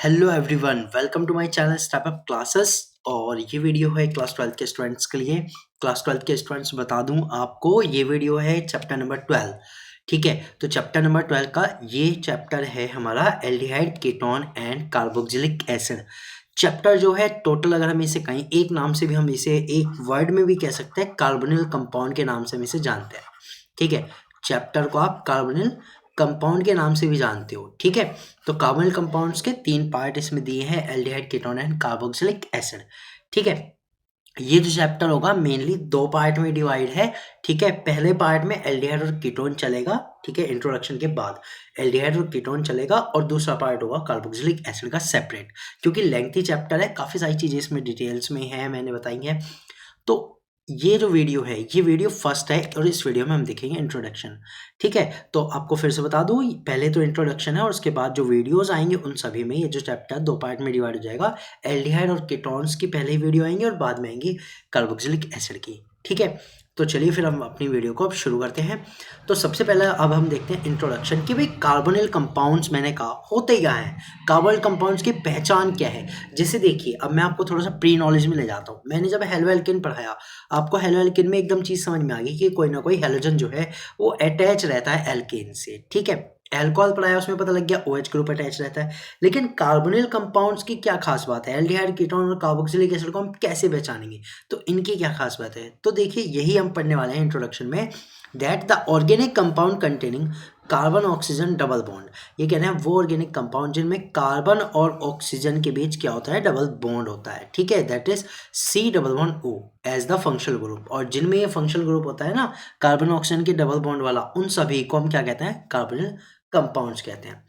Hello everyone, welcome to my channel step up classes. और ये video है class 12 के स्टूडेंट्स के लिए। क्लास 12 के स्टूडेंट्स बता दूं आपको, ये वीडियो है चैप्टर नंबर 12। ठीक है, तो चैप्टर नंबर 12 का ये चैप्टर है हमारा aldehyde, ketone and carboxylic acid. Chapter जो है टोटल, अगर हम इसे कहीं एक नाम से भी, हम इसे एक वर्ड में भी कह सकते हैं, कार्बोनिल कंपाउंड के नाम से हम इसे जानते हैं। ठीक है, चैप्टर को आप कार्बोनिल कंपाउंड के नाम से भी जानते हो। ठीक है, तो कार्बोनिल कंपाउंड्स के 3 पार्ट इसमें दिए हैं, aldehyde, ketone and carboxylic acid. ठीक है, ये जो चैप्टर होगा मेनली 2 पार्ट में डिवाइड है। ठीक है, पहले पार्ट में एल्डिहाइड और कीटोन चलेगा। ठीक है, इंट्रोडक्शन के बाद एल्डिहाइड और कीटोन चलेगा, और दूसरा पार्ट होगा कार्बोक्सिलिक एसिड का सेपरेट, क्योंकि लेंथी चैप्टर है, काफ़ी सारी चीज़ें इसमें डिटेल्स में है, मैंने बताई हैं। तो ये जो वीडियो है, ये वीडियो फर्स्ट है, और इस वीडियो में हम देखेंगे इंट्रोडक्शन। ठीक है, तो आपको फिर से बता दूं, पहले तो इंट्रोडक्शन है, और उसके बाद जो वीडियोस आएंगे उन सभी में ये जो चैप्टर 2 पार्ट में डिवाइड हो जाएगा। एल्डिहाइड और कीटोन्स की पहले वीडियो आएंगी, और बाद में आएंगी कार्बोक्सिलिक एसिड की। ठीक है, तो चलिए फिर हम अपनी वीडियो को अब शुरू करते हैं। तो सबसे पहले अब हम देखते हैं इंट्रोडक्शन कि भाई कार्बोनिल कंपाउंड्स मैंने कहा होते क्या हैं, कार्बोनिल कंपाउंड्स की पहचान क्या है। जैसे देखिए, अब मैं आपको थोड़ा सा प्री नॉलेज में ले जाता हूँ। मैंने जब हेलो एल्केन पढ़ाया, आपको हेलो एल्केन में एकदम चीज़ समझ में आ गई कि कोई ना कोई हेलोजन जो है वो अटैच रहता है एल्केन से। ठीक है, एल्कोहल पढ़ाया, उसमें पता लग गया OH ग्रुप अटैच रहता है। लेकिन कार्बोनिल कंपाउंड्स की क्या खास बात है, एल्डिहाइड, कीटोन और कार्बोक्सिलिक एसिड को हम कैसे पहचानेंगे, तो इनकी क्या खास बात है, तो देखिए यही हम पढ़ने वाले हैं इंट्रोडक्शन में। That the organic compound containing carbon oxygen double bond, ये कहते हैं वो ऑर्गेनिक कंपाउंड जिनमें कार्बन और ऑक्सीजन के बीच क्या होता है, डबल बॉन्ड होता है। ठीक है, that is C double bond O as the functional group. और जिनमें ये फंक्शनल ग्रुप होता है ना, कार्बन ऑक्सीजन के डबल बॉन्ड वाला, उन सभी को हम क्या कहते हैं, कार्बोनिल कंपाउंड्स कहते हैं।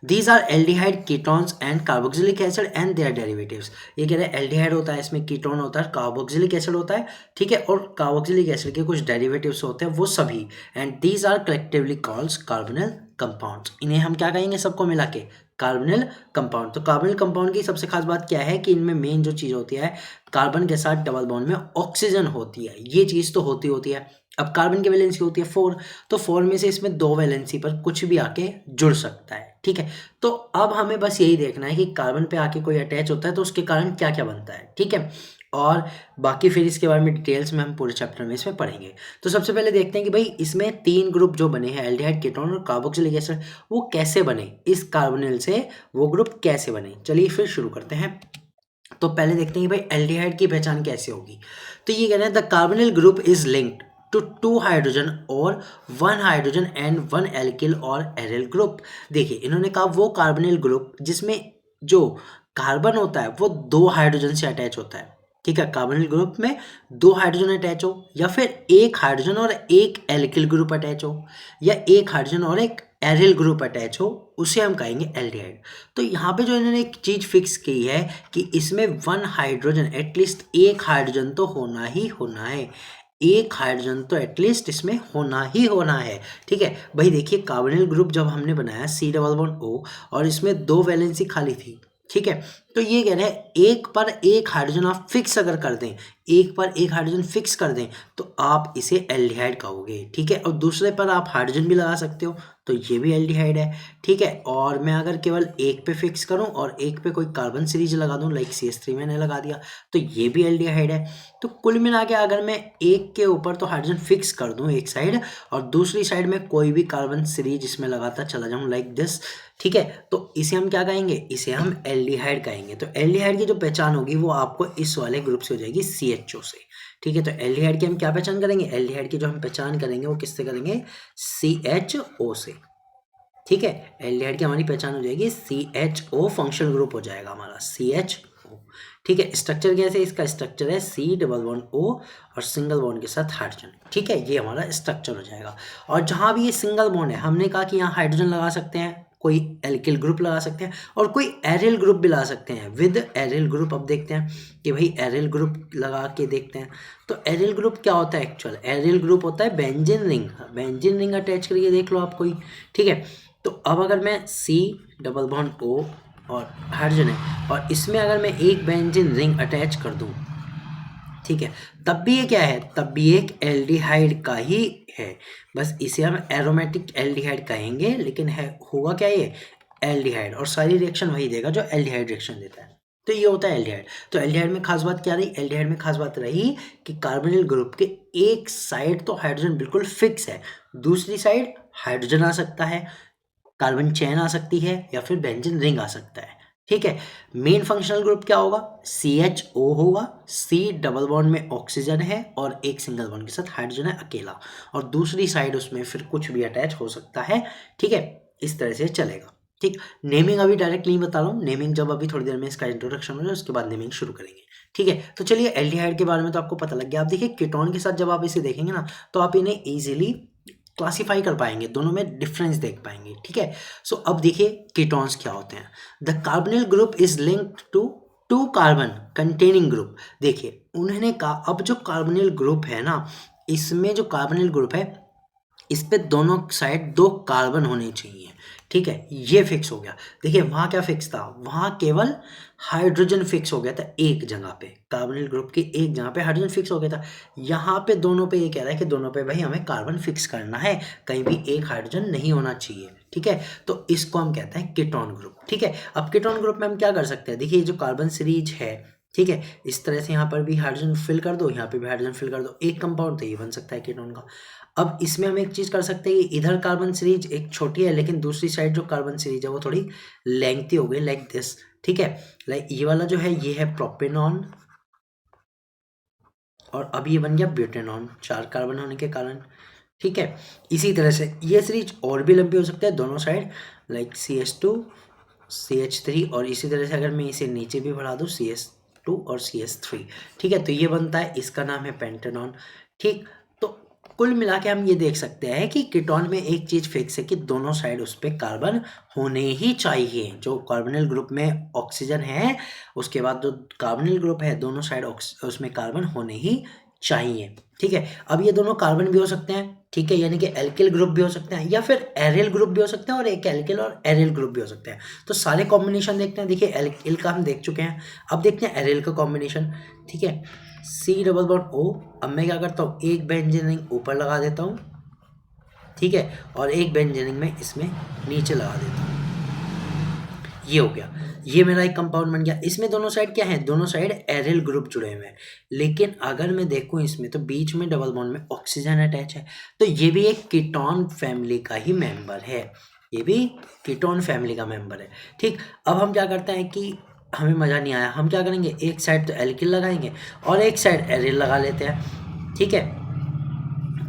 These are aldehyde, ketones and carboxylic acid and their derivatives। ये कह रहे हैं एल्डिहाइड होता है, इसमें कीटोन होता है, कार्बोक्सिलिक एसिड होता है। ठीक है, और कार्बोक्सिलिक एसिड के कुछ डेरिवेटिव्स होते हैं, वो सभी। And these are collectively called carbonyl compounds. इन्हें हम क्या कहेंगे, सबको मिला के कार्बोनिल कंपाउंड। तो कार्बोनिल कंपाउंड की सबसे खास बात क्या है कि इनमें मेन जो चीज़ होती है, कार्बन के साथ डबल बॉन्ड में ऑक्सीजन होती है। ये चीज़ तो होती है। अब कार्बन की वैलेंसी होती है 4, तो 4 में से इसमें 2 वैलेंसी पर कुछ भी आके जुड़ सकता है। ठीक है, तो अब हमें बस यही देखना है कि कार्बन पे आके कोई अटैच होता है तो उसके कारण क्या क्या बनता है। ठीक है, और बाकी फिर इसके बारे में डिटेल्स में हम पूरे चैप्टर में इसमें पढ़ेंगे। तो सबसे पहले देखते हैं कि भाई इसमें 3 ग्रुप जो बने हैं, एल्डिहाइड, कीटोन और कार्बोक्सिलिक एसिड, वो कैसे बने, इस कार्बोनिल से वो ग्रुप कैसे बने। चलिए फिर शुरू करते हैं। तो पहले देखते हैं कि भाई एल्डिहाइड की पहचान कैसे होगी। तो ये कह रहे हैं the carbonyl group is linked to 2 hydrogen और 1 हाइड्रोजन एंड 1 एल्किल और एरिल ग्रुप। देखिए, इन्होंने कहा वो कार्बोनिल ग्रुप जिसमें जो कार्बन होता है वो 2 हाइड्रोजन से अटैच होता है। ठीक है, कार्बोनिल ग्रुप में 2 हाइड्रोजन अटैच हो, या फिर 1 हाइड्रोजन और 1 एल्किल ग्रुप अटैच हो, या 1 हाइड्रोजन और 1 एरिल ग्रुप अटैच हो, उसे हम कहेंगे एल्डिहाइड। तो यहाँ पे जो इन्होंने एक चीज़ फिक्स की है कि इसमें 1 हाइड्रोजन, एटलीस्ट 1 हाइड्रोजन तो होना ही होना है। 1 हाइड्रोजन तो एटलीस्ट इसमें होना ही होना है। ठीक है भाई, देखिए कार्बोनिल ग्रुप जब हमने बनाया C डबल बॉन्ड O, और इसमें 2 वैलेंसी खाली थी। ठीक है, तो ये कह रहे हैं एक पर एक हाइड्रोजन आप फिक्स अगर कर दें, एक पर एक हाइड्रोजन फिक्स कर दें, तो आप इसे एल्डिहाइड कहोगे। ठीक है, और दूसरे पर आप हाइड्रोजन भी लगा सकते हो, तो ये भी एल्डिहाइड है। ठीक है, और मैं अगर केवल एक पे फिक्स करूं और एक पे कोई कार्बन सीरीज लगा दूं, लाइक CH3 मैंने लगा दिया, तो ये भी एल्डिहाइड है। तो कुल मिला के अगर मैं एक के ऊपर तो हाइड्रोजन फिक्स कर दूं एक साइड, और दूसरी साइड में कोई भी कार्बन सीरीज इसमें लगाता चला जाऊं लाइक दिस, ठीक है, तो इसे हम क्या कहेंगे, इसे हम एल्डिहाइड कहेंगे। तो एल्डिहाइड की जो पहचान होगी वो आपको इस वाले ग्रुप से हो जाएगी, CHO से। ठीक है, तो एल्डिहाइड की हम क्या पहचान करेंगे, एल्डिहाइड की जो हम पहचान करेंगे वो किससे करेंगे, CHO से। ठीक है, एल्डिहाइड की हमारी पहचान हो जाएगी CHO, फंक्शनल ग्रुप हो जाएगा हमारा CHO। ठीक है, स्ट्रक्चर कैसे, इसका स्ट्रक्चर है C डबल बॉन्ड O और सिंगल बॉन्ड के साथ हाइड्रोजन। ठीक है, ये हमारा स्ट्रक्चर हो जाएगा। और जहाँ भी ये सिंगल बॉन्ड है, हमने कहा कि यहाँ हाइड्रोजन लगा सकते हैं, कोई एल्किल ग्रुप लगा सकते हैं, और कोई एरिल ग्रुप भी ला सकते हैं विद एरिल ग्रुप। अब देखते हैं कि भाई एरिल ग्रुप लगा के देखते हैं। तो एरिल ग्रुप क्या होता है, एक्चुअल एरिल ग्रुप होता है benzene ring. Benzene ring attach करके देख लो आप कोई। ठीक है, तो अब अगर मैं C डबल बॉन्ड O और हाइड्रोजन है, और इसमें अगर मैं एक बेंजीन रिंग अटैच कर दूं, ठीक है, तब भी ये क्या है, तब भी एक एल्डिहाइड का ही है। बस इसे हम एरोमेटिक एल्डिहाइड कहेंगे, लेकिन है होगा क्या, ये एल्डिहाइड, और सारी रिएक्शन वही देगा जो एल्डिहाइड रिएक्शन देता है। तो ये होता है एल्डिहाइड। तो एल्डिहाइड में खास बात क्या रही? एल्डिहाइड में खास बात रही कि कार्बोनिल ग्रुप के एक साइड तो हाइड्रोजन बिल्कुल फिक्स है, दूसरी साइड हाइड्रोजन आ सकता है, कार्बन चेन आ सकती है, या फिर बेंजीन रिंग आ सकता है। ठीक है। मेन फंक्शनल ग्रुप क्या होगा? CHO होगा, C डबल बॉन्ड में ऑक्सीजन है और एक सिंगल बॉन्ड के साथ हाइड्रोजन है अकेला, और दूसरी साइड उसमें फिर कुछ भी अटैच हो सकता है। ठीक है, इस तरह से चलेगा। ठीक, नेमिंग अभी डायरेक्ट नहीं बता रहा हूँ, नेमिंग जब अभी थोड़ी देर में इसका इंट्रोडक्शन हो जाए उसके बाद नेमिंग शुरू करेंगे। ठीक है, तो चलिए एल्डिहाइड के बारे में तो आपको पता लग गया। आप देखिए कीटोन के साथ जब आप इसे देखेंगे ना तो आप इन्हें इजीली क्लासिफाई कर पाएंगे, दोनों में डिफरेंस देख पाएंगे। ठीक है, सो अब देखिए कीटोन्स क्या होते हैं। The carbonyl group is linked to two carbon containing group. देखिए उन्होंने कहा अब जो कार्बोनिल ग्रुप है ना, इसमें जो कार्बोनिल ग्रुप है इस पे दोनों साइड दो कार्बन होने चाहिए। ठीक है, ये फिक्स हो गया। देखिए वहाँ क्या फिक्स था? वहाँ केवल हाइड्रोजन फिक्स हो गया था एक जगह पे, कार्बोनिल ग्रुप की एक जगह पे हाइड्रोजन फिक्स हो गया था। यहाँ पे दोनों पे ये कह रहा है कि दोनों पे भाई हमें कार्बन फिक्स करना है, कहीं भी एक हाइड्रोजन नहीं होना चाहिए। ठीक है, तो इसको हम कहते हैं कीटोन ग्रुप। ठीक है, अब कीटोन ग्रुप में हम क्या कर सकते हैं? देखिए जो कार्बन सीरीज है, ठीक है, इस तरह से यहाँ पर भी हाइड्रोजन फिल कर दो, यहाँ पे भी हाइड्रोजन फिल कर दो, एक कंपाउंड तो ये बन सकता है कीटोन का। अब इसमें हम एक चीज कर सकते हैं कि इधर कार्बन सीरीज एक छोटी है, लेकिन दूसरी साइड जो कार्बन सीरीज है वो थोड़ी लेंथी हो गई, लाइक दिस। ठीक है, लाइक ये वाला जो है ये है प्रोपेनॉन, और अब ये बन गया ब्यूटेनॉन, 4 कार्बन होने के कारण। ठीक है, इसी तरह से ये सीरीज और भी लंबी हो सकता है दोनों साइड, लाइक CH2 CH3, और इसी तरह से अगर मैं इसे नीचे भी बढ़ा दूँ CH2 और CH3। ठीक है, तो ये बनता है, इसका नाम है पेंटेनॉन। ठीक, तो कुल मिला के हम ये देख सकते हैं कि कीटोन में एक चीज फिक्स है कि दोनों साइड उस पर कार्बन होने ही चाहिए। जो कार्बोनिल ग्रुप में ऑक्सीजन है, उसके बाद जो कार्बोनिल ग्रुप है दोनों साइड उसमें कार्बन होने ही चाहिए। ठीक है, अब ये दोनों कार्बन भी हो सकते हैं, ठीक है, यानी कि एल्किल ग्रुप भी हो सकते हैं, या फिर एरियल ग्रुप भी हो सकते हैं, और एक एल्किल और एरियल ग्रुप भी हो सकते हैं। तो सारे कॉम्बिनेशन देखते हैं। देखिए एल्किल का हम देख चुके हैं, अब देखते हैं एरियल का कॉम्बिनेशन। ठीक है, C डबल बॉन्ड O, अब मैं क्या करता हूँ एक बेंजीन रिंग ऊपर लगा देता हूँ, ठीक है, और एक बेंजीन रिंग में इसमें नीचे लगा देता हूँ। ये हो गया, ये मेरा एक कंपाउंड बन गया। इसमें दोनों साइड क्या है? दोनों साइड एरियल ग्रुप जुड़े हुए हैं, लेकिन अगर मैं देखूं इसमें तो बीच में डबल बॉन्ड में ऑक्सीजन अटैच है, तो ये भी एक कीटोन फैमिली का ही मेंबर है, ये भी कीटोन फैमिली का मेंबर है। ठीक, अब हम क्या करते हैं कि हमें मज़ा नहीं आया, हम क्या करेंगे एक साइड तो एल्किल लगाएंगे और एक साइड एरियल लगा लेते हैं। ठीक है,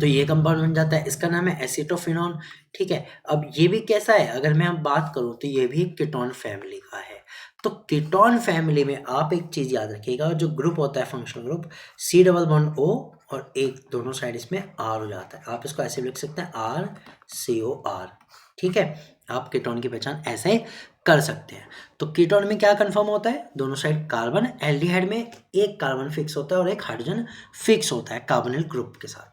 तो ये कंपाउंड बन जाता है, इसका नाम है एसिटोफिनॉन। ठीक है, अब ये भी कैसा है? अगर मैं अब बात करूं तो ये भी कीटोन फैमिली का है। तो कीटोन फैमिली में आप एक चीज याद रखिएगा, जो ग्रुप होता है functional group, C double bond O, और एक दोनों साइड इसमें R हो जाता है। आप इसको ऐसे भी लिख सकते हैं RCOR। ठीक है, आप कीटोन की पहचान ऐसे कर सकते हैं। तो कीटोन में क्या कंफर्म होता है? दोनों साइड कार्बन। एल्डिहाइड में एक कार्बन फिक्स होता है और एक हाइड्रोजन फिक्स होता है कार्बोनिल ग्रुप के साथ।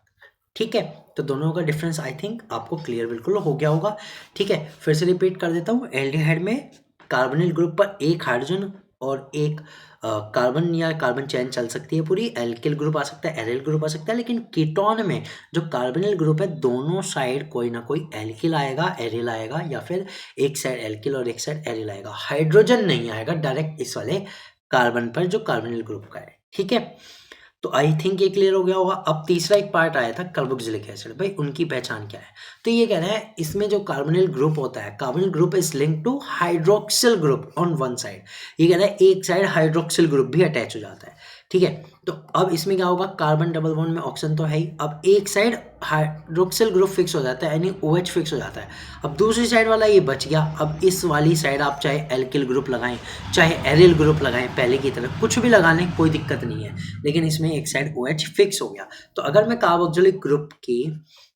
ठीक है, तो दोनों का डिफरेंस आई थिंक आपको क्लियर बिल्कुल हो गया होगा। ठीक है, फिर से रिपीट कर देता हूँ। एल्डिहाइड में कार्बोनिल ग्रुप पर एक हाइड्रोजन और एक कार्बन या कार्बन चेन चल सकती है पूरी, एल्किल ग्रुप आ सकता है, एरियल ग्रुप आ सकता है, लेकिन कीटोन में जो कार्बोनिल ग्रुप है दोनों साइड कोई ना कोई एल्किल आएगा, एरियल आएगा, या फिर एक साइड एल्किल और एक साइड एरियल आएगा, हाइड्रोजन नहीं आएगा डायरेक्ट इस वाले कार्बन पर जो कार्बोनिल ग्रुप का है। ठीक है, तो आई थिंक ये क्लियर हो गया होगा। अब तीसरा एक पार्ट आया था कार्बोक्सिलिक एसिड, भाई उनकी पहचान क्या है? तो ये कह रहा है इसमें जो कार्बोनिल ग्रुप होता है, carbonyl group is link to hydroxyl group on one side. ये कह रहा है एक साइड हाइड्रोक्सिल ग्रुप भी अटैच हो जाता है। ठीक है, तो अब इसमें क्या होगा? कार्बन डबल बॉन्ड में ऑक्सीजन तो है ही, अब एक साइड हाइड्रोक्सिल ग्रुप फिक्स हो जाता है, यानी OH फिक्स हो जाता है। अब दूसरी साइड वाला ये बच गया। अब इस वाली साइड आप चाहे एल्किल ग्रुप लगाएं, चाहे एरियल ग्रुप लगाएं, पहले की तरह कुछ भी लगा लें, कोई दिक्कत नहीं है, लेकिन इसमें एक साइड OH फिक्स हो गया। तो अगर मैं कार्बोक्सिलिक ग्रुप की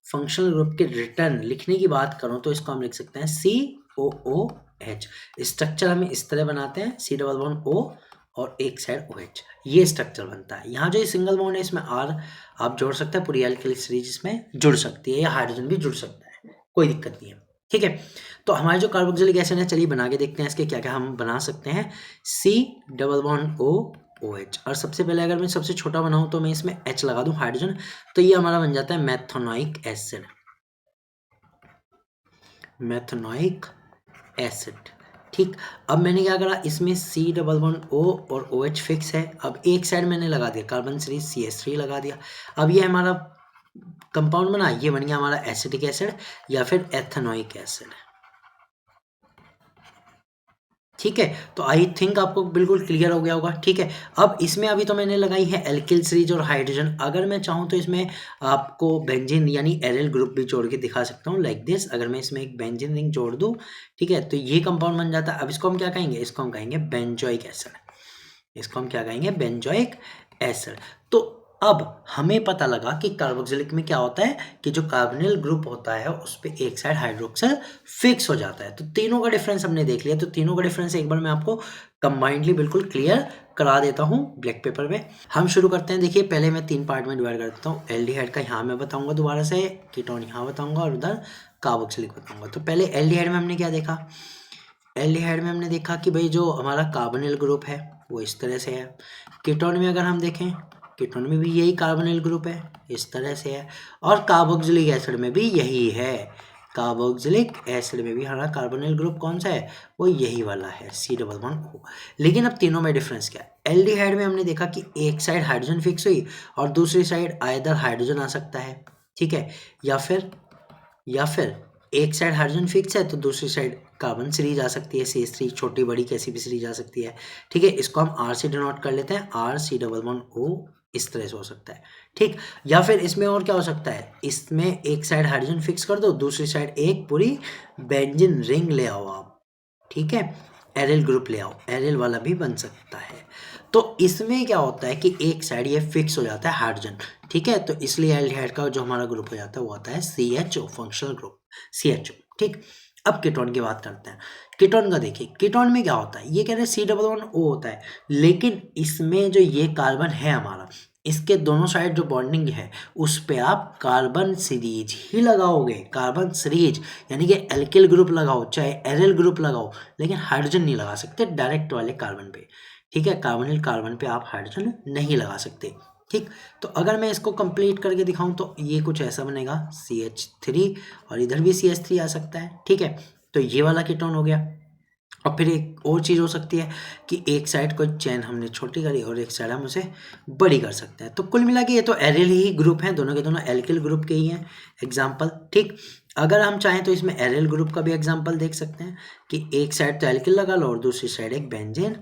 फंक्शनल ग्रुप के रिटर्न लिखने की बात करूं तो इसको हम लिख सकते हैं COOH। स्ट्रक्चर हम इस तरह बनाते हैं, C डबल बॉन्ड O और एक साइड OH, ये स्ट्रक्चर बनता है। यहाँ जो ये सिंगल बॉन्ड है इसमें R आप जोड़ सकते हैं, पूरी एल्किल सीरीज इसमें जुड़ सकती है, या हाइड्रोजन भी जुड़ सकता है, कोई दिक्कत नहीं है। ठीक है, तो हमारे जो कार्बोक्सिलिक एसिड है, चलिए बना के देखते हैं इसके क्या क्या हम बना सकते हैं। C double bond O OH, और सबसे पहले अगर मैं सबसे छोटा बनाऊं तो मैं इसमें H लगा दूं हाइड्रोजन, तो ये हमारा बन जाता है मेथनोइक एसिड। मेथनोइक एसिड, ठीक, अब मैंने क्या करा, इसमें C डबल बॉन्ड O और OH फिक्स है। अब एक साइड मैंने लगा दिया कार्बन सीरीज CH3 लगा दिया। अब ये हमारा कंपाउंड बना, ये बन गया हमारा एसिटिक एसिड या फिर एथेनोइक एसिड। ठीक है, तो आई थिंक आपको बिल्कुल क्लियर हो गया होगा। ठीक है, अब इसमें अभी तो मैंने लगाई है एल्किल सीरीज और हाइड्रोजन। अगर मैं चाहूँ तो इसमें आपको बेंजीन यानी एरिल ग्रुप भी जोड़ के दिखा सकता हूँ लाइक दिस। अगर मैं इसमें एक बेंजीन रिंग जोड़ दूँ, ठीक है, तो ये कंपाउंड बन जाता है। अब इसको हम क्या कहेंगे, इसको हम कहेंगे बेंजोइक एसिड। इसको हम क्या कहेंगे, बेंजोइक एसिड। तो अब हमें पता लगा कि कार्बोक्सिलिक में क्या होता है कि जो कार्बोनिल ग्रुप होता है उस पे एक साइड हाइड्रोक्सिल फिक्स हो जाता है। तो तीनों का डिफरेंस हमने देख लिया। तो तीनों का डिफरेंस एक बार मैं आपको कंबाइंडली बिल्कुल क्लियर करा देता हूँ ब्लैक पेपर पे। हम शुरू करते हैं। देखिए, पहले मैं 3 पार्ट में डिवाइड कर देता हूँ। एल्डिहाइड का यहाँ मैं बताऊंगा दोबारा से, कीटोन यहाँ बताऊंगा और उधर कार्बोक्सिलिक बताऊंगा। तो पहले एल्डिहाइड में हमने क्या देखा, एल्डिहाइड में हमने देखा कि भाई जो हमारा कार्बोनिल ग्रुप है वो इस तरह से है। कीटोन में अगर हम देखें, कीटोन में भी यही कार्बोनिल ग्रुप है, इस तरह से है। और कार्बोक्सिलिक एसिड में भी यही है। कार्बोक्सिलिक एसिड में भी हमारा कार्बोनिल ग्रुप कौन सा है, वो यही वाला है, C डबल बॉन्ड O। लेकिन अब तीनों में डिफरेंस क्या है। एल्डिहाइड में हमने देखा कि एक साइड हाइड्रोजन फिक्स हुई और दूसरी साइड आइदर हाइड्रोजन आ सकता है, ठीक है, या फिर एक साइड हाइड्रोजन फिक्स है तो दूसरी साइड कार्बन सीरीज आ सकती है, CH3, छोटी बड़ी कैसी भी सीरीज आ सकती है। ठीक है, इसको हम R से डिनोट कर लेते हैं, R C double bond O। इस तरह से हो सकता है। ठीक, या फिर इसमें और क्या हो सकता है, इसमें एक साइड हाइड्रोजन फिक्स कर दो, दूसरी साइड एक पूरी बेंजीन रिंग ले आओ आप। ठीक है, एरिल ग्रुप ले आओ, एरिल वाला भी बन सकता है। तो इसमें क्या होता है कि एक साइड ये फिक्स हो जाता है हाइड्रोजन। ठीक है, तो इसलिए एल्डिहाइड का जो हमारा ग्रुप हो जाता है वो आता है CHO, फंक्शनल ग्रुप CHO। ठीक, अब कीटोन की बात करते हैं। कीटोन का देखिए, कीटोन में क्या होता है, ये कह रहे हैं C डबल बॉन्ड O होता है, लेकिन इसमें जो ये कार्बन है हमारा, इसके दोनों साइड जो बॉन्डिंग है उस पे आप कार्बन सीरीज ही लगाओगे। कार्बन सीरीज यानी कि एल्किल ग्रुप लगाओ चाहे एरिल ग्रुप लगाओ, लेकिन हाइड्रोजन नहीं लगा सकते डायरेक्ट वाले कार्बन पे। ठीक है, कार्बोनिल कार्बन पे आप हाइड्रोजन नहीं लगा सकते। ठीक, तो अगर मैं इसको कंप्लीट करके दिखाऊं तो ये कुछ ऐसा बनेगा, CH3 और इधर भी CH3 आ सकता है। ठीक है, तो ये वाला कीटोन हो गया। और फिर एक और चीज़ हो सकती है कि एक साइड को चेन हमने छोटी करी और एक साइड हम उसे बड़ी कर सकते हैं। तो कुल मिला के ये तो एरिल ही ग्रुप हैं, दोनों के दोनों एल्किल ग्रुप के ही हैं एग्जाम्पल। ठीक, अगर हम चाहें तो इसमें एरिल ग्रुप का भी एग्जाम्पल देख सकते हैं कि एक साइड तो एल्किल लगा लो और दूसरी साइड एक बेंजीन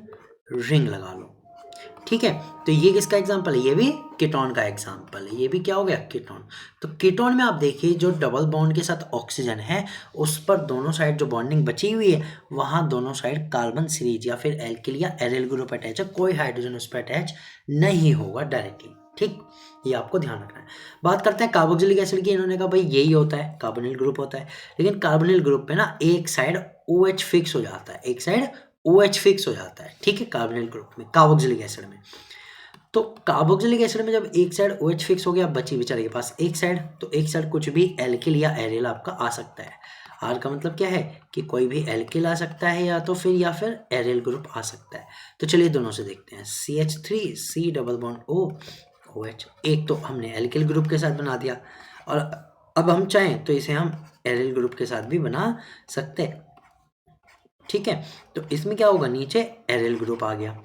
रिंग लगा लो। ठीक है, तो ये किसका एग्जाम्पल है, ये भी कीटोन का एग्जाम्पल है। ये भी क्या हो गया, कीटोन। तो कीटोन में आप देखिए जो डबल बॉन्ड के साथ ऑक्सीजन है उस पर दोनों साइड जो बॉन्डिंग बची हुई है वहां दोनों साइड कार्बन सीरीज या फिर एल्किल या एरिल ग्रुप अटैच है, कोई हाइड्रोजन उस पर अटैच नहीं होगा डायरेक्टली। ठीक, ये आपको ध्यान रखना है। बात करते हैं कार्बोक्सिलिक एसिड की। इन्होंने कहा भाई यही होता है, कार्बोनिल ग्रुप होता है, लेकिन कार्बोनिल ग्रुप पे ना एक साइड OH फिक्स हो जाता है, एक साइड OH फिक्स हो जाता है। ठीक है, कार्बोनिल ग्रुप में, कार्बोक्सिलिक एसिड में। तो कार्बोक्सिलिक एसिड में जब एक साइड OH फिक्स हो गया, बची बेचारे के पास एक साइड, तो एक साइड कुछ भी एल्किल या एरिल आपका आ सकता है। आर का मतलब क्या है कि कोई भी एल्किल आ सकता है या फिर एरिल ग्रुप आ सकता है। तो चलिए दोनों से देखते हैं। CH3 C double bond O OH, एक तो हमने एल्किल ग्रुप के साथ बना दिया और अब हम चाहें तो इसे हम एरिल ग्रुप के साथ भी बना सकते हैं। ठीक है, तो इसमें क्या होगा, नीचे एरिल ग्रुप आ गया।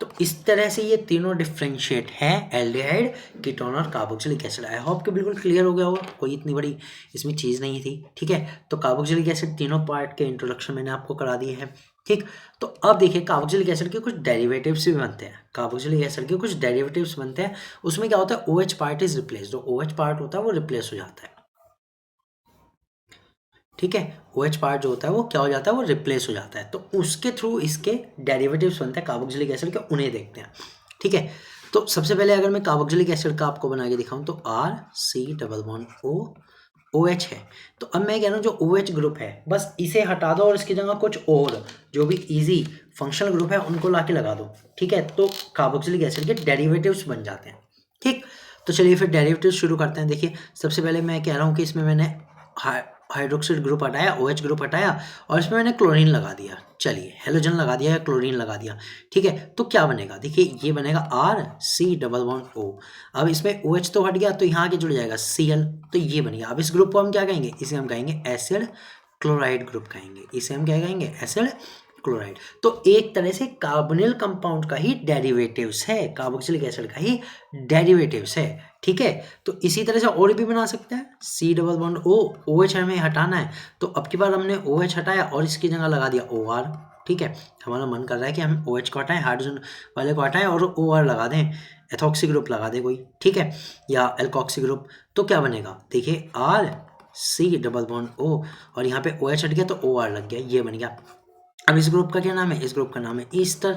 तो इस तरह से ये तीनों डिफ्रेंशिएट हैं, एल्डिहाइड, कीटोन और कार्बोक्सिलिक एसिड। आई होप कि बिल्कुल क्लियर हो गया होगा, कोई इतनी बड़ी इसमें चीज़ नहीं थी। ठीक है, तो कार्बोक्सिलिक एसिड तीनों पार्ट के इंट्रोडक्शन मैंने आपको करा दिए हैं। ठीक, तो अब देखिए कार्बोक्सिलिक एसिड के कुछ डेरिवेटिव्स भी बनते हैं। कार्बोक्सिलिक एसिड के कुछ डेरिवेटिव्स बनते हैं, उसमें क्या होता है, OH पार्ट इज रिप्लेस। जो OH पार्ट होता है वो रिप्लेस हो जाता है। ठीक है, OH पार्ट जो होता है वो क्या हो जाता है, वो रिप्लेस हो जाता है। तो उसके थ्रू इसके डेरिवेटिव्स बनते हैं कार्बोक्सिलिक एसिड के, उन्हें देखते हैं। ठीक है, तो सबसे पहले अगर मैं कार्बोक्सिलिक एसिड का आपको बना के दिखाऊं तो RC double bond O OH है। तो अब मैं कह रहा हूँ जो OH ग्रुप है बस इसे हटा दो और इसकी जगह कुछ और जो भी इजी फंक्शनल ग्रुप है उनको ला के लगा दो। ठीक है, तो कार्बोक्सिलिक एसिड के डेरिवेटिव्स बन जाते हैं। ठीक, तो चलिए फिर डेरिवेटिव्स शुरू करते हैं। देखिए, सबसे पहले मैं कह रहा हूँ कि इसमें मैंने हाइड्रोक्साइड ग्रुप हटाया, OH ग्रुप हटाया और इसमें मैंने क्लोरीन लगा दिया। चलिए, हेलोजन लगा दिया या क्लोरीन लगा दिया। ठीक है, तो क्या बनेगा, देखिए ये बनेगा RC डबल बॉन्ड O। अब इसमें OH तो हट गया तो यहाँ आके जुड़ जाएगा Cl, तो ये बन गया। अब इस ग्रुप को हम क्या कहेंगे, इसे हम कहेंगे एसिड क्लोराइड ग्रुप कहेंगे। इसे हम क्या कहेंगे, एसिड क्लोराइड। तो एक तरह से कार्बोनिल कंपाउंड का ही डेरिवेटिव्स है, कार्बोक्सिलिक एसिड का ही डेरिवेटिव्स है। ठीक है, तो इसी तरह से और भी बना सकते हैं। C double bond O, O H हमें हटाना है, तो अब की बार हमने ओ एच हटाया और इसकी जगह लगा दिया ओ आर। ठीक है, हमारा मन कर रहा है कि हम ओ एच को हटाएं, हाइड्रोजन वाले को हटाएं और ओ आर लगा दें, एथॉक्सी ग्रुप लगा दें कोई, ठीक है, या एल्कॉक्सी ग्रुप। तो क्या बनेगा, देखिए R C double bond O, और यहाँ पे ओ एच हट गया तो ओ आर लग गया, ये बन गया। अब इस ग्रुप का क्या नाम है, इस ग्रुप का नाम है ईस्टर।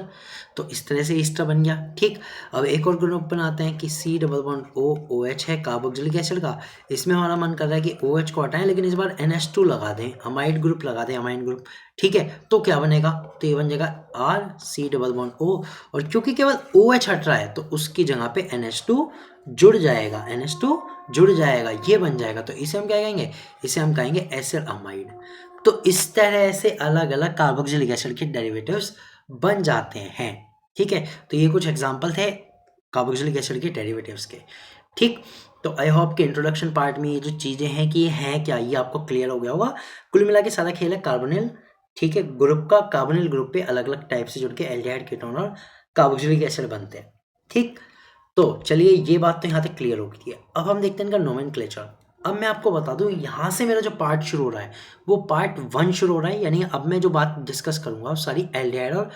तो इस तरह से ईस्टर बन गया। ठीक, अब एक और ग्रुप बनाते हैं कि C double bond O, O H है कार्बोक्सिलिक एसिड का, इसमें हमारा मन कर रहा है कि ओ एच को हटाएं लेकिन इस बार NH2 लगा दें, अमाइड ग्रुप लगा दें, अमाइन ग्रुप। ठीक है, तो क्या बनेगा, तो ये बन जाएगा R C double bond O, और क्योंकि केवल ओ एच हट रहा है तो उसकी जगह पे NH2 जुड़ जाएगा, NH2 जुड़ जाएगा, ये बन जाएगा। तो इसे हम क्या कहेंगे, इसे हम कहेंगे एसिड अमाइड। तो इस तरह से अलग अलग कार्बोक्सिलिक एसिड के डेरिवेटिव्स बन जाते हैं। ठीक है, तो ये कुछ एग्जांपल थे कार्बोक्सिलिक एसिड के डेरिवेटिव्स के। ठीक, तो आई होप कि इंट्रोडक्शन पार्ट में ये जो चीज़ें हैं कि ये हैं क्या, ये आपको क्लियर हो गया होगा। कुल मिला के सारा खेल है कार्बोनिल, ठीक है, ग्रुप का। कार्बोनिल ग्रुप पे अलग अलग टाइप से जुड़ के एल्डिहाइड, कीटोन और कार्बोक्सिलिक एसिड बनते हैं। ठीक, तो चलिए ये बात तो यहाँ तक क्लियर हो गई है। अब हम देखते हैं इनका नोमेनक्लेचर। अब मैं आपको बता दूं, यहाँ से मेरा जो पार्ट शुरू हो रहा है वो पार्ट 1 शुरू हो रहा है, यानी अब मैं जो बात डिस्कस करूंगा वो सारी एल्डिहाइड और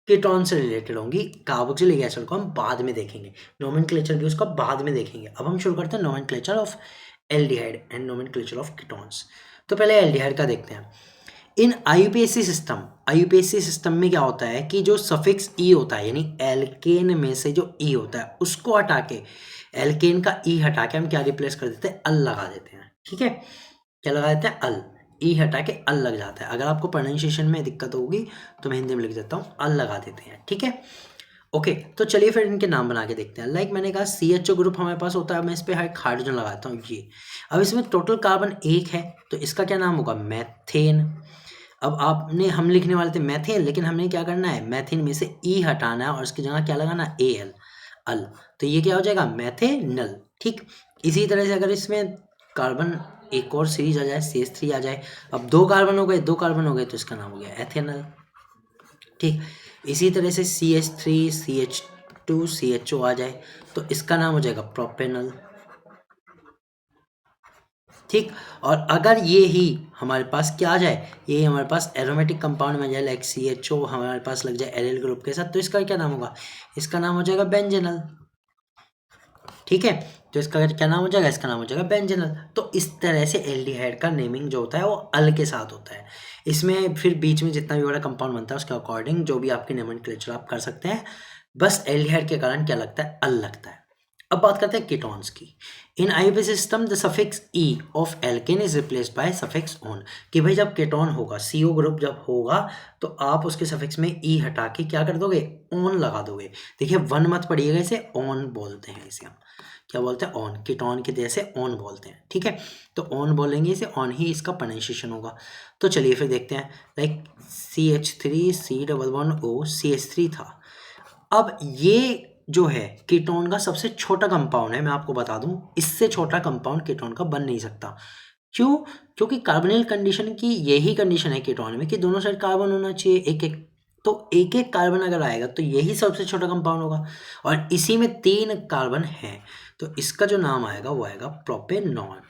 कीटोन से रिलेटेड होंगी। कार्बोक्सिलिक एसिड को हम बाद में देखेंगे, नोमेनक्लेचर भी उसका बाद में देखेंगे। अब हम शुरू करते हैं nomenclature of aldehyde and nomenclature of ketones. तो पहले एल्डिहाइड का देखते हैं। इन आईयूपीएसी सिस्टम में क्या होता है कि जो सफिक्स ई होता है, यानी एल्केन में से जो ई होता है उसको हटा के, एल्केन का ई हटा के हम क्या रिप्लेस कर देते हैं, अल लगा देते हैं। ठीक है, क्या लगा देते हैं, अल, ई हटा के अल लग जाता है। अगर आपको प्रोनाउंसिएशन में दिक्कत होगी तो मैं हिंदी में लिख देता हूँ, अल लगा देते हैं। ठीक है, ओके, तो चलिए फिर इनके नाम बना के देखते हैं। लाइक मैंने कहा CHO ग्रुप हमारे पास होता है, मैं इस पर हाइड्रोजन लगाता हूँ ये। अब इसमें टोटल कार्बन 1 है तो इसका क्या नाम होगा, मैथेन। अब आपने, हम लिखने वाले थे मैथेन, लेकिन हमने क्या करना है, मैथेन में से ई हटाना है और इसकी जगह क्या लगाना, AL, अल। तो ये क्या हो जाएगा, मैथेनल। ठीक, इसी तरह से अगर इसमें कार्बन एक और सीरीज आ जाए, CH3 आ जाए, अब 2 कार्बन हो गए, 2 कार्बन हो गए तो इसका नाम हो गया एथेनल। ठीक, इसी तरह से CH3 CH2 CHO आ जाए तो इसका नाम हो जाएगा प्रोपेनल। ठीक, और अगर ये ही हमारे पास क्या आ जाए, ये हमारे पास एरोमेटिक कंपाउंड में आ जाए, लाइक CHO हमारे पास लग जाए एलिल ग्रुप के साथ, तो इसका क्या नाम होगा, इसका नाम हो जाएगा बेंजेनल। ठीक है, तो इसका क्या नाम हो जाएगा, इसका नाम हो जाएगा बेंजेनल। तो इस तरह से एल्डिहाइड का नेमिंग जो होता है वो अल के साथ होता है। इसमें फिर बीच में जितना भी बड़ा कंपाउंड बनता है उसके अकॉर्डिंग जो भी आपकी नोमेनक्लेचर आप कर सकते हैं, बस एल्डिहाइड के कारण क्या लगता है, अल लगता है। अब बात करते हैं कीटोन्स की। In IUPAC system the suffix e of alkane is replaced by suffix one, कि भाई जब कीटोन होगा, CO ग्रुप जब होगा तो आप उसके सफिक्स में ई हटा के क्या कर दोगे, ऑन लगा दोगे। देखिए 1 मत पढ़िएगा, इसे ऑन बोलते हैं, इसे हम क्या बोलते हैं, ऑन, कीटोन के जैसे ऑन बोलते हैं। ठीक है, तो ऑन बोलेंगे इसे, ऑन ही इसका प्रोनाउंसिएशन होगा। तो चलिए फिर देखते हैं, like CH3 C double bond O CH3 था। अब ये जो है कीटोन का सबसे छोटा कंपाउंड है, मैं आपको बता दूं, इससे छोटा कंपाउंड कीटोन का बन नहीं सकता। क्यों, क्योंकि कार्बोनिल कंडीशन की यही कंडीशन है कीटोन में कि दोनों साइड कार्बन होना चाहिए एक एक, तो एक एक कार्बन अगर आएगा तो यही सबसे छोटा कंपाउंड होगा, और इसी में 3 कार्बन है, तो इसका जो नाम आएगा वो आएगा प्रोपेनॉन।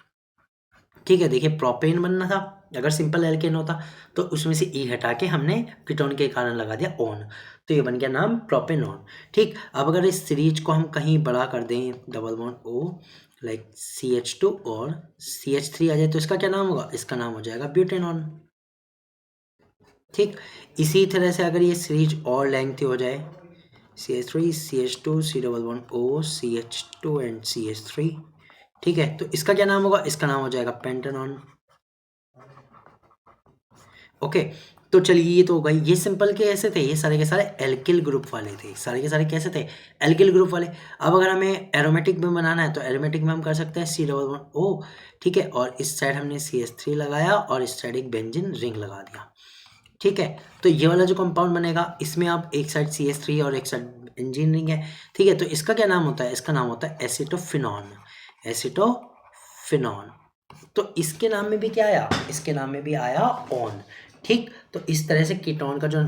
ठीक है, देखिए प्रोपेन बनना था, अगर सिंपल एल्केन होता तो उसमें से ई हटा के हमने कीटोन के कारण लगा दिया ऑन, तो ये बन गया नाम प्रोपेनॉन। ठीक, अब अगर इस सीरीज को हम कहीं बड़ा कर दें, double bond O, like CH2 और CH3 आ जाए तो इसका क्या नाम होगा, इसका नाम हो जाएगा ब्यूटेनॉन। ठीक, इसी तरह से अगर ये सीरीज और लेंथी हो जाए, CH3 CH2 C double bond O CH2 and CH3, ठीक है, तो इसका क्या नाम होगा, इसका नाम हो जाएगा पेंटेनॉन। ओके, तो चलिए ये तो हो गई, ये सिंपल के ऐसे थे, ये सारे के सारे एल्किल ग्रुप वाले थे, सारे के सारे कैसे थे, एल्किल ग्रुप वाले। अब अगर हमें एरोमेटिक में बनाना है तो एरोमेटिक में हम कर सकते हैं C डबल बॉन्ड O, ठीक है, और इस साइड हमने CH3 लगाया और इस साइड एक बेंजीन रिंग लगा दिया। ठीक है, तो ये वाला जो कंपाउंड बनेगा इसमें आप एक साइड CH3 और एक साइड बेंजीन रिंग है। ठीक है, तो इसका क्या नाम होता है, इसका नाम होता है एसिटोफिनॉन, एसिटोफिनॉन। तो इसके नाम में भी क्या आया, इसके नाम में भी आया ऑन। ठीक, तो इस तरह से कीटोन का जो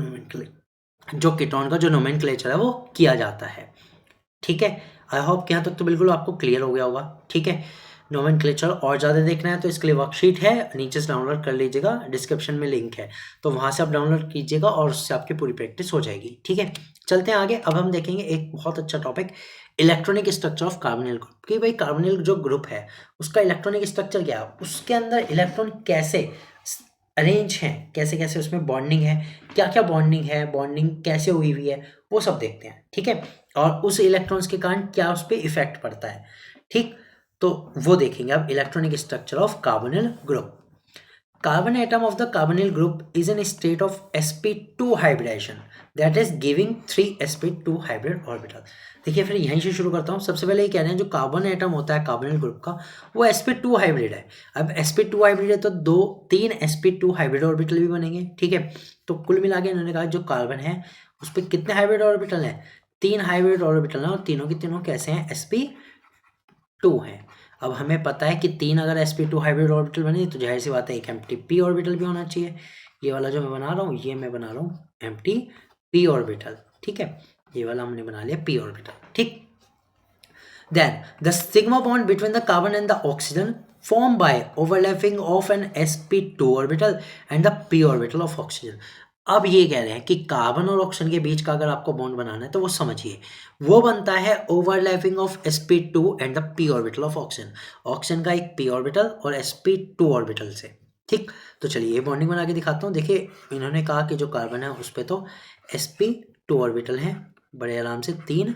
नोमेनक्लेचर है वो किया जाता है। ठीक है, आई होप कि यहाँ तक तो बिल्कुल आपको क्लियर हो गया होगा। ठीक है, नोमेनक्लेचर और ज़्यादा देखना है तो इसके लिए वर्कशीट है, नीचे से डाउनलोड कर लीजिएगा, डिस्क्रिप्शन में लिंक है, तो वहाँ से आप डाउनलोड कीजिएगा और उससे आपकी पूरी प्रैक्टिस हो जाएगी। ठीक है, चलते हैं आगे। अब हम देखेंगे एक बहुत अच्छा topic, electronic structure of carbonyl group, कि भाई कार्बोनिल जो ग्रुप है उसका इलेक्ट्रॉनिक स्ट्रक्चर क्या है, उसके अंदर इलेक्ट्रॉन कैसे अरेंज हैं, कैसे कैसे उसमें बॉन्डिंग है, क्या क्या बॉन्डिंग है, बॉन्डिंग कैसे हुई हुई है, वो सब देखते हैं। ठीक है, और उस इलेक्ट्रॉन्स के कारण क्या उस पर इफेक्ट पड़ता है। ठीक, तो वो देखेंगे अब, electronic structure of carbonyl group. Carbon atom of the carbonyl group is in a state of sp2 hybridization, that is giving 3 sp2 hybrid orbital। देखिए फिर यहीं से शुरू करता हूँ। सबसे पहले ये कह रहे हैं जो कार्बन एटम होता है कार्बोनिल ग्रुप का वो sp2 हाइब्रिड है। अब sp2 हाइब्रिड है तो तीन sp2 हाइब्रिड ऑर्बिटल भी बनेंगे। ठीक है, तो कुल मिला के इन्होंने कहा जो कार्बन है उस पर कितने हाइब्रिड ऑर्बिटल हैं, 3 हाइब्रिड ऑर्बिटल हैं, और तीनों के तीनों कैसे हैं, sp2 हैं। अब हमें पता है कि 3 अगर sp2 हाइब्रिड ऑर्बिटल बने तो जाहिर सी बात है एक एम्प्टी p ऑर्बिटल भी होना चाहिए। ये वाला जो मैं बना रहा हूँ, ये मैं बना रहा हूँ एम्प्टी p ऑर्बिटल। ठीक है, ये वाला हमने बना लिया p ऑर्बिटल। ठीक, then the sigma bond between the carbon and the oxygen formed by overlapping of an sp2 orbital and the p orbital of oxygen। अब ये कह रहे हैं कि कार्बन और ऑक्सीजन के बीच का अगर आपको बॉन्ड बनाना है तो वो समझिए, वो बनता है overlapping of sp2 and the p orbital of oxygen, oxygen का एक p ऑर्बिटल और sp2 ऑर्बिटल से। ठीक, तो चलिए ये बॉन्डिंग बना के दिखाता हूँ। देखिए इन्होंने कहा कि जो कार्बन है उस पर तो sp2 ऑर्बिटल हैं बड़े आराम से 3।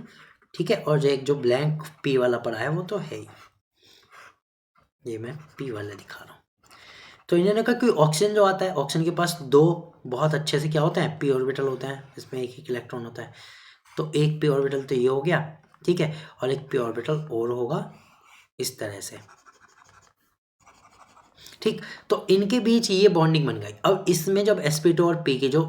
ठीक है, और जो एक जो ब्लैंक p वाला पड़ा है वो तो है ही, ये मैं p वाला दिखा रहा हूँ। तो इन्होंने कहा कि ऑक्सीजन जो आता है, ऑक्सीजन के पास दो बहुत अच्छे से क्या होते हैं, p ऑर्बिटल होते हैं, इसमें एक एक इलेक्ट्रॉन होता है। तो एक p ऑर्बिटल तो ये हो गया। ठीक है, और एक p ऑर्बिटल और होगा इस तरह से। ठीक, तो इनके बीच ये बॉन्डिंग बन गई। अब इसमें जब sp2 और p की जो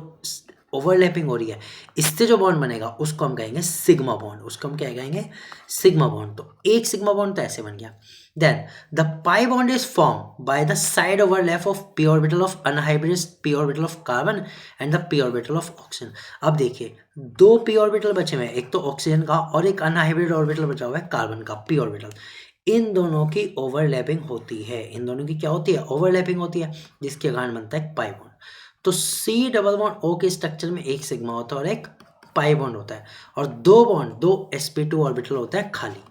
ओवरलैपिंग हो रही है, इससे जो बॉन्ड बनेगा उसको हम कहेंगे सिग्मा बॉन्ड, उसको हम क्या कहेंगे, सिग्मा बॉन्ड। तो एक सिग्मा बॉन्ड तो ऐसे बन गया। Then the pi bond is form by the side overlap of p orbital of unhybrid p orbital of carbon and the p orbital of oxygen. अब देखिए दो p ऑर्बिटल बचे हुए हैं, एक तो ऑक्सीजन का और एक अनहाइब्रिड ऑर्बिटल बचा हुआ है कार्बन का p ऑर्बिटल। इन दोनों की ओवरलैपिंग होती है, इन दोनों की क्या होती है, ओवरलैपिंग होती है, जिसके कारण बनता है पाई बॉन्ड। तो सी डबल बॉन्ड ओ के स्ट्रक्चर में एक सिग्मा होता है और एक पाई बॉन्ड होता है, और दो sp2 ऑर्बिटल होता है खाली।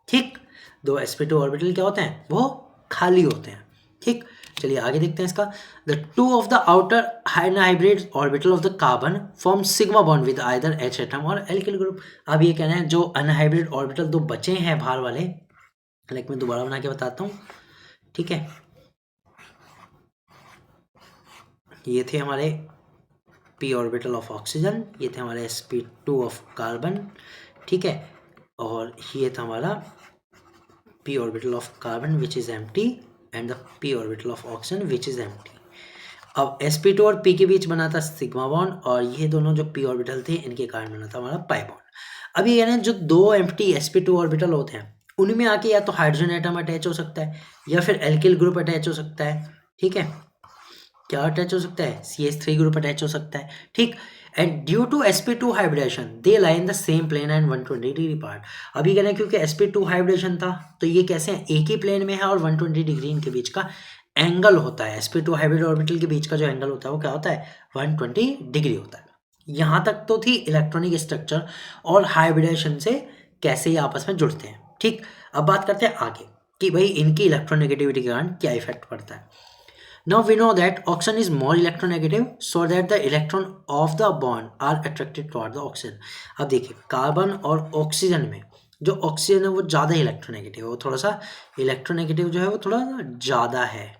ठीक, दो sp2 ऑर्बिटल क्या होते हैं, वो खाली होते हैं। ठीक, चलिए आगे देखते हैं इसका। The two of the outer hybrid orbital of the carbon form sigma bond with either H atom और एल्किल ग्रुप। अब ये कहना है जो अनहाइब्रिड ऑर्बिटल दो बचे हैं बाहर वाले, लाइक मैं दोबारा बना के बताता हूँ। ठीक है, ये थे हमारे p ऑर्बिटल ऑफ ऑक्सीजन, ये थे हमारे sp2 ऑफ कार्बन। ठीक है, और ये था हमारा p orbital of carbon which is empty and the p orbital of oxygen which is empty. अब sp2 और p के बीच बना था सिग्मा बॉन्ड, और ये दोनों जो p ऑर्बिटल थे इनके कारण बना था हमारा पाई बॉन्ड। अब ये कहना है जो दो एम्प्टी sp2 ऑर्बिटल होते हैं उनमें आके या तो हाइड्रोजन एटम अटैच हो सकता है या फिर एल्किल ग्रुप अटैच हो सकता है। ठीक है, क्या अटैच हो सकता है, CH3 ग्रुप अटैच हो सकता है। ठीक, and due to sp2 hybridisation they lie in the same plane and 120 degree part. अभी कह रहे हैं क्योंकि sp2 हाइब्रिडेशन था तो ये कैसे हैं, एक ही प्लेन में है और 120 डिग्री इनके बीच का एंगल होता है। sp2 हाइब्रिड ऑर्बिटल के बीच का जो एंगल होता है वो क्या होता है, 120 डिग्री होता है। यहाँ तक तो थी इलेक्ट्रॉनिक स्ट्रक्चर और हाइब्रिडेशन से कैसे ये आपस में जुड़ते हैं। ठीक, अब बात करते हैं आगे कि भाई इनकी इलेक्ट्रोनेगेटिविटी के कारण क्या इफेक्ट पड़ता है। Now we know that oxygen is more electronegative, so that the electron of the bond are attracted toward the oxygen। अब देखिए कार्बन और ऑक्सीजन में जो ऑक्सीजन है वो ज़्यादा इलेक्ट्रोनेगेटिव है, वो थोड़ा सा इलेक्ट्रोनेगेटिव जो है वो थोड़ा ज़्यादा है।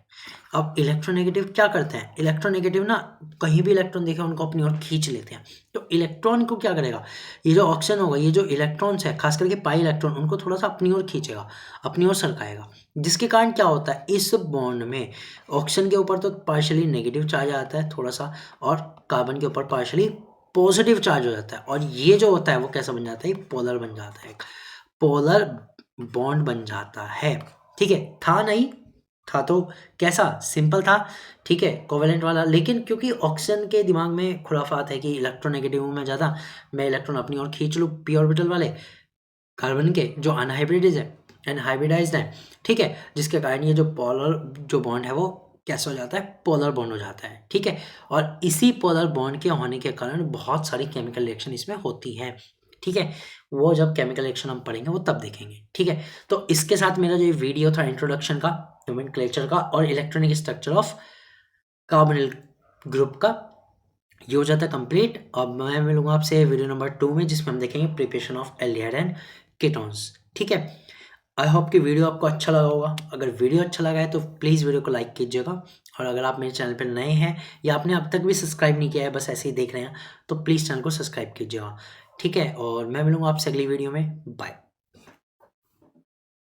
अब इलेक्ट्रोनेगेटिव क्या करते हैं, इलेक्ट्रोनेगेटिव ना कहीं भी इलेक्ट्रॉन देखे उनको अपनी ओर खींच लेते हैं। तो इलेक्ट्रॉन को क्या करेगा, ये जो ऑक्सीजन होगा, ये जो इलेक्ट्रॉन्स है खास करके पाई इलेक्ट्रॉन, उनको थोड़ा सा अपनी ओर खींचेगा, अपनी ओर सरकाएगा, जिसके कारण क्या होता है इस बॉन्ड में ऑक्सीजन के ऊपर तो पार्शियली नेगेटिव चार्ज आता है थोड़ा सा, और कार्बन के ऊपर पार्शियली पॉजिटिव चार्ज हो जाता है, और ये जो होता है वो कैसा बन जाता है, पोलर बन जाता है, पोलर बॉन्ड बन जाता है। ठीक है, था नहीं था तो कैसा सिंपल था, ठीक है, कोवेलेंट वाला। लेकिन क्योंकि ऑक्सीजन के दिमाग में खुराफात है कि इलेक्ट्रोनेगेटिव हूँ मैं ज़्यादा, मैं इलेक्ट्रॉन अपनी ओर खींच लूँ पी ऑर्बिटल वाले, कार्बन के जो अनहाइब्रिडाइज है, अनहाइब्रिडाइज्ड है, ठीक है, जिसके कारण ये जो पोलर जो बॉन्ड है वो कैसे हो जाता है, पोलर बॉन्ड हो जाता है, ठीक है। और इसी पोलर बॉन्ड के होने के कारण बहुत सारी केमिकल रिएक्शन इसमें होती हैं, ठीक है। वो जब केमिकल रिएक्शन हम पढ़ेंगे वो तब देखेंगे, ठीक है। तो इसके साथ मेरा जो ये वीडियो था इंट्रोडक्शन का, नोमेनक्लेचर का और electronic structure of carbonyl group का, ये हो जाता है कंप्लीट। अब मैं मिलूंगा आपसे वीडियो नंबर 2 में, जिसमें हम देखेंगे preparation of aldehyde and ketones, ठीक है। आई होप कि वीडियो आपको अच्छा लगा होगा। अगर वीडियो अच्छा लगा है तो प्लीज़ वीडियो को लाइक कीजिएगा, और अगर आप मेरे चैनल पर नए हैं या आपने अब तक भी सब्सक्राइब नहीं किया है, बस ऐसे ही देख रहे हैं, तो प्लीज़ चैनल को सब्सक्राइब कीजिएगा, ठीक है। और मैं मिलूंगा आपसे अगली वीडियो में। बाय।